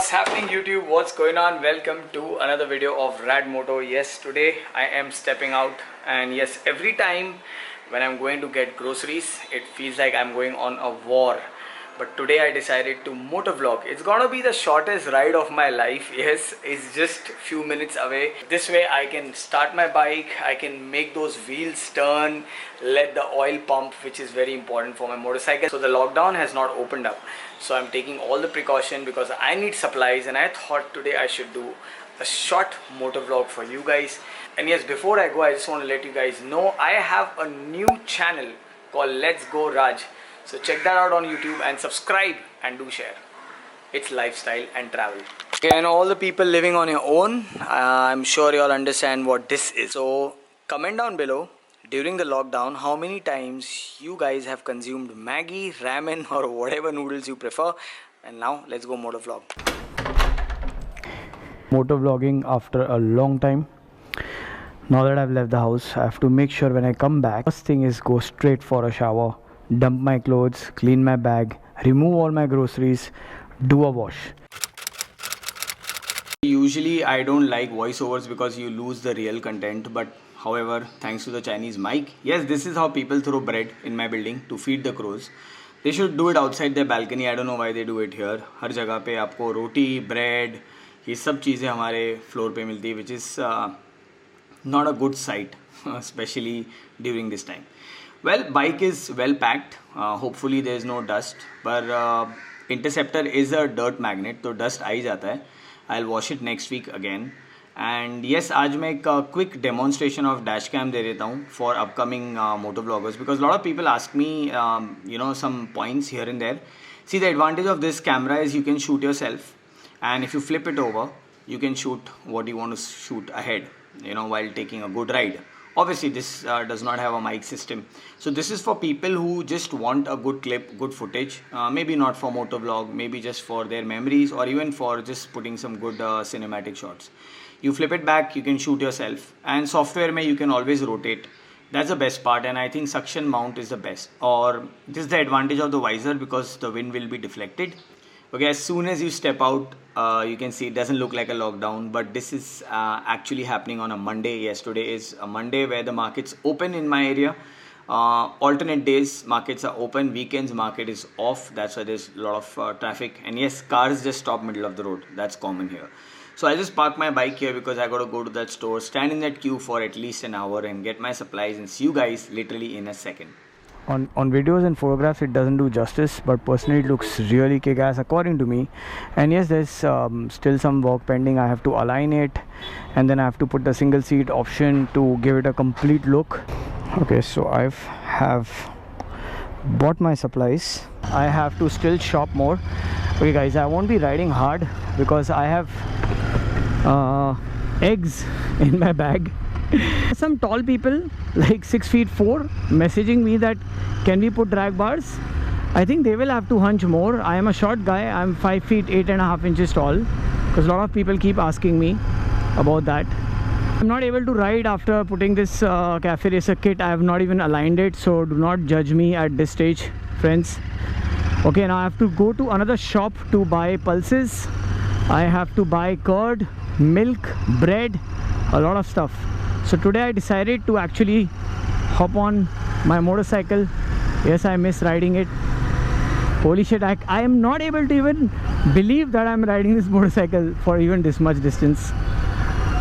What's happening YouTube? What's going on? Welcome to another video of Rad Moto. Yes, today I am stepping out, and yes, every time when I'm going to get groceries, it feels like I'm going on a war. But today I decided to motovlog. It's gonna be the shortest ride of my life. Yes, it's just few minutes away. This way I can start my bike, I can make those wheels turn, let the oil pump, which is very important for my motorcycle. So the lockdown has not opened up. So I'm taking all the precaution because I need supplies, and I thought today I should do a short motovlog for you guys. And yes, before I go, I just want to let you guys know I have a new channel called Let's Go Raj. So check that out on YouTube and subscribe and do share. It's lifestyle and travel. Okay, and all the people living on your own, I'm sure you all understand what this is. So comment down below during the lockdown how many times you guys have consumed Maggi, ramen or whatever noodles you prefer. And now let's go motovlog. Motovlogging after a long time. Now that I've left the house, I have to make sure when I come back, first thing is go straight for a shower, dump my clothes, clean my bag, remove all my groceries, do a wash. Usually I don't like voiceovers because you lose the real content, but however, thanks to the Chinese mic, yes, this is how people throw bread in my building to feed the crows. They should do it outside their balcony. I don't know why they do it here. हर जगह पे आपको रोटी, bread, ये सब चीज़ें हमारे floor पे मिलती है, which is not a good sight, especially during this time. Well, bike is well packed. Hopefully there is no dust. But Interceptor is a dirt magnet, तो dust आ ही जाता है. I'll wash it next week again. And yes, आज मैं एक quick demonstration of dash cam दे देता हूँ for upcoming motovloggers, because a lot of people ask me some points here and there. See, the advantage of this camera is you can shoot yourself, and if you flip it over, you can shoot what you want to shoot ahead, while taking a good ride. Obviously this does not have a mic system, so this is for people who just want a good clip, good footage, maybe not for motovlog, maybe just for their memories, or even for just putting some good cinematic shots. You flip it back, you can shoot yourself, and software mein you can always rotate. That's the best part, and I think suction mount is the best, or this is the advantage of the visor because the wind will be deflected. Okay, as soon as you step out, you can see it doesn't look like a lockdown, but this is actually happening on a Monday. Yes, today is a Monday where the markets open in my area. Alternate days markets are open, weekends market is off. That's why there's a lot of traffic, and yes, cars just stop middle of the road. That's common here. So I just park my bike here because I got to go to that store, stand in that queue for at least an hour and get my supplies, and see you guys literally in a second. On videos and photographs it doesn't do justice, but personally it looks really kick-ass according to me. And yes, there's still some work pending. I have to align it, and then I have to put the single seat option to give it a complete look. Okay, so I have bought my supplies. I have to still shop more. Okay guys, I won't be riding hard because I have eggs in my bag. Some tall people like 6'4" messaging me that can we put drag bars. I think they will have to hunch more. I am a short guy. I'm 5 feet 8.5 tall, because a lot of people keep asking me about that. I'm not able to ride after putting this Cafe Racer kit. I have not even aligned it, so do not judge me at this stage, friends. Okay, now I have to go to another shop to buy pulses. I have to buy curd, milk, bread, a lot of stuff. So today I decided to actually hop on my motorcycle. Yes, I miss riding it. Holy shit, I am not able to even believe that I'm riding this motorcycle for even this much distance,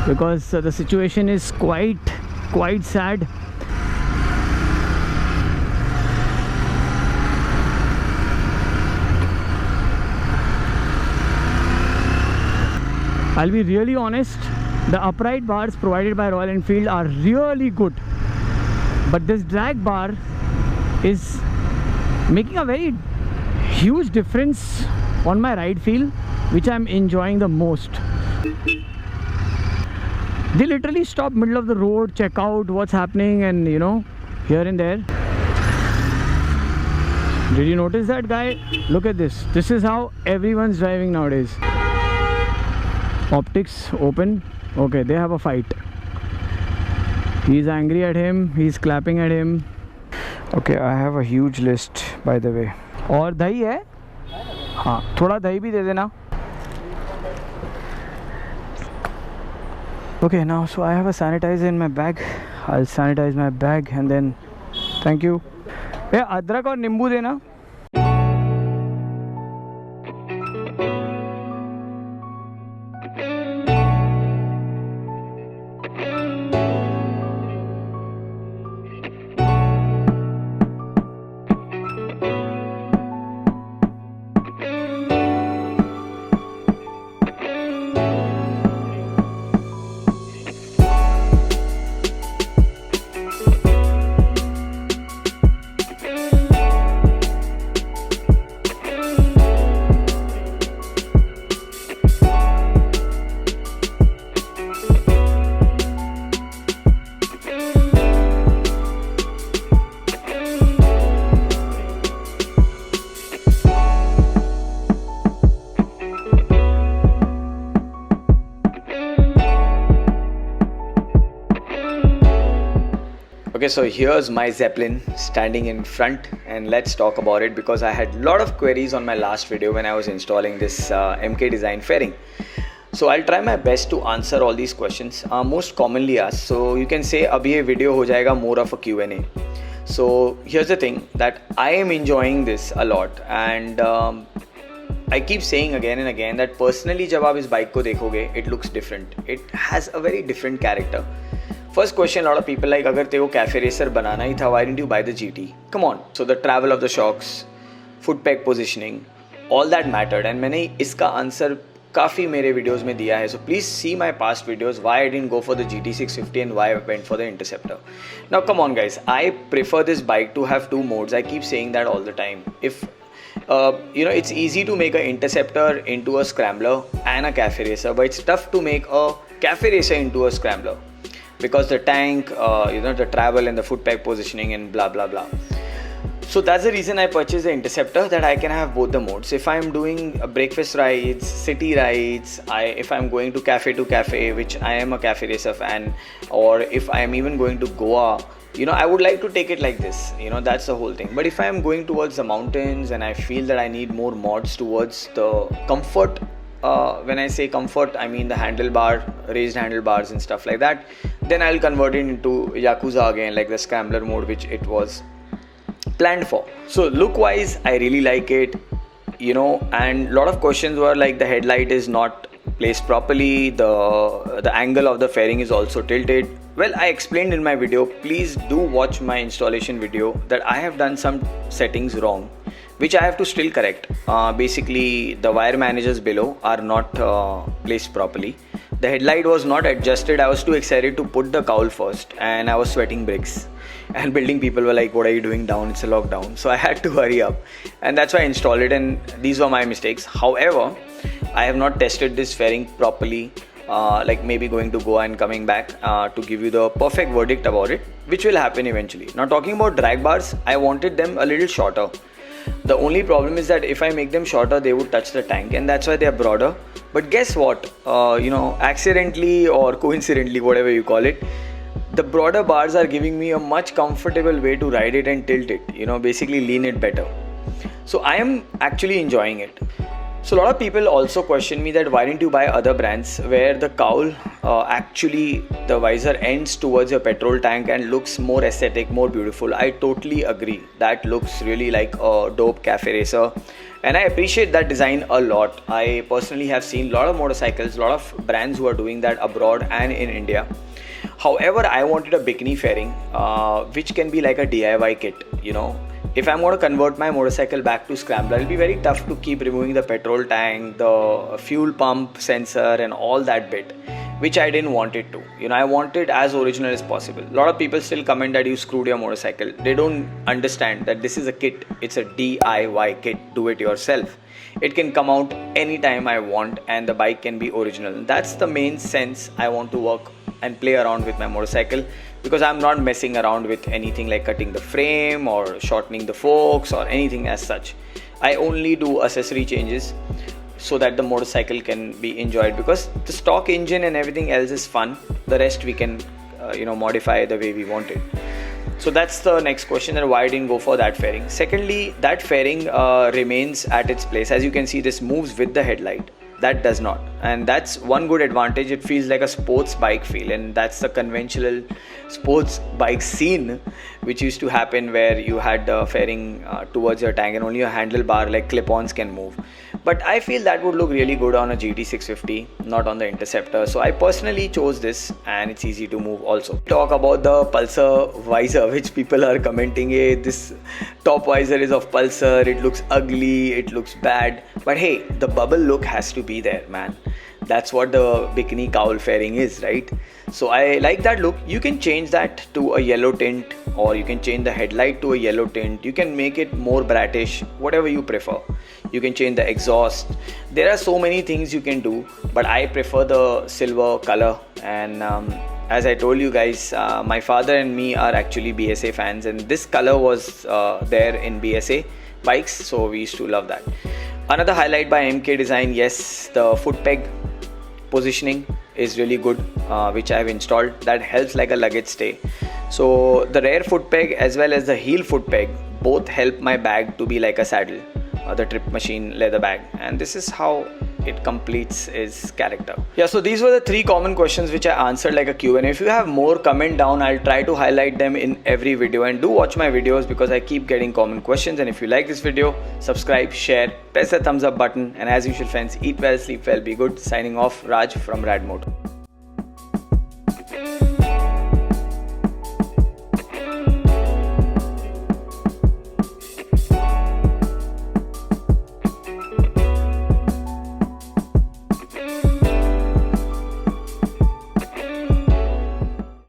because the situation is quite sad. I'll be really honest, the upright bars provided by Royal Enfield are really good, but this drag bar is making a very huge difference on my ride feel, which I'm enjoying the most. They literally stop middle of the road, check out what's happening, and here and there. Did you notice that guy? Look at this. This is how everyone's driving nowadays. Optics open. Okay, they have a fight. He's angry at him, he's clapping at him. Okay, I have a huge list, by the way. और दही है? हाँ, थोड़ा दही भी दे देना. Okay, now so I have a sanitizer in my bag. I'll sanitize my bag and then thank you. Yeah, अदरक और नींबू देना. Okay, so here's my Zeppelin standing in front, and let's talk about it because I had a lot of queries on my last video when I was installing this MK Design fairing. So I'll try my best to answer all these questions most commonly asked. So you can say abhi ye video ho jayega more of a Q&A. So here's the thing that I am enjoying this a lot, and I keep saying again and again that personally जब आप इस bike को देखोगे it looks different. It has a very different character. First question, a lot of people like, अगर तेरे को cafe racer बनाना ही था, why didn't you buy the GT? Come on. So the travel of the shocks, foot peg positioning, all that mattered, and मैंने इसका answer काफ़ी मेरे videos में दिया है. So please see my past videos why I didn't go for the GT650 and why I went for the Interceptor. Now come on guys, I prefer this bike to have two modes. I keep saying that all the time. If it's easy to make an Interceptor into a scrambler and a cafe racer, but it's tough to make a cafe racer into a scrambler because the tank, the travel and the foot peg positioning and blah blah blah. So that's the reason I purchased the Interceptor, that I can have both the modes. If I'm doing breakfast rides, city rides, if I'm going to cafe, which I am a cafe racer fan, or if I'm even going to Goa, I would like to take it like this. That's the whole thing. But if I'm going towards the mountains and I feel that I need more mods towards the comfort, when I say comfort, I mean the raised handlebars and stuff like that, then I'll convert it into Yakuza again, like the scrambler mode, which it was planned for. So look wise, I really like it, and a lot of questions were like the headlight is not placed properly, the angle of the fairing is also tilted. Well, I explained in my video. Please do watch my installation video that I have done some settings wrong, which I have to still correct. Basically, the wire managers below are not placed properly. The headlight was not adjusted. I was too excited to put the cowl first, and I was sweating bricks. And building people were like, what are you doing down? It's a lockdown. So I had to hurry up, and that's why I installed it, and these were my mistakes. However, I have not tested this fairing properly, like maybe going to Goa and coming back to give you the perfect verdict about it, which will happen eventually. Now talking about drag bars, I wanted them a little shorter. The only problem is that if I make them shorter, they would touch the tank, and that's why they are broader. But guess what? Accidentally or coincidentally, whatever you call it, the broader bars are giving me a much comfortable way to ride it and tilt it, basically lean it better. So I am actually enjoying it. So a lot of people also question me that why didn't you buy other brands where the cowl actually the visor ends towards your petrol tank and looks more aesthetic, more beautiful. I totally agree. That looks really like a dope cafe racer, and I appreciate that design a lot. I personally have seen a lot of motorcycles, a lot of brands who are doing that abroad and in India. However, I wanted a bikini fairing which can be like a DIY kit. If I'm going to convert my motorcycle back to scrambler, it'll be very tough to keep removing the petrol tank, the fuel pump sensor and all that bit, which I didn't want it to. I want it as original as possible. A lot of people still comment that you screwed your motorcycle. They don't understand that this is a kit. It's a DIY kit, do it yourself. It can come out anytime I want, and the bike can be original. That's the main sense I want to work and play around with my motorcycle, because I'm not messing around with anything like cutting the frame or shortening the forks or anything as such. I only do accessory changes so that the motorcycle can be enjoyed, because the stock engine and everything else is fun. The rest we can modify the way we want it. So that's the next question, that why I didn't go for that fairing. Secondly, that fairing remains at its place. As you can see, this moves with the headlight. That does not, and that's one good advantage. It feels like a sports bike feel, and that's the conventional sports bike scene which used to happen, where you had the fairing towards your tank and only a handlebar like clip-ons can move. But I feel that would look really good on a GT650, not on the Interceptor. So I personally chose this, and it's easy to move also. Talk about the Pulsar visor, which people are commenting, hey, this top visor is of Pulsar, it looks ugly, it looks bad. But hey, the bubble look has to be there, man. That's what the bikini cowl fairing is, right? So I like that look. You can change that to a yellow tint, or you can change the headlight to a yellow tint. You can make it more bratish, whatever you prefer. You can change the exhaust. There are so many things you can do, but I prefer the silver color. And as I told you guys, my father and me are actually BSA fans, and this color was there in BSA bikes, so we used to love that. Another highlight by MK Design, yes, the foot peg positioning is really good, which I have installed. That helps like a luggage stay. So the rear foot peg as well as the heel foot peg both help my bag to be like a saddle, the Trip Machine leather bag, and this is how it completes its character. Yeah, so these were the 3 common questions which I answered like a Q&A. If you have more, comment down. I'll try to highlight them in every video, and do watch my videos because I keep getting common questions. And if you like this video, subscribe, share, press the thumbs up button, and as usual friends, eat well, sleep well, be good. Signing off, Raj from Radmoto.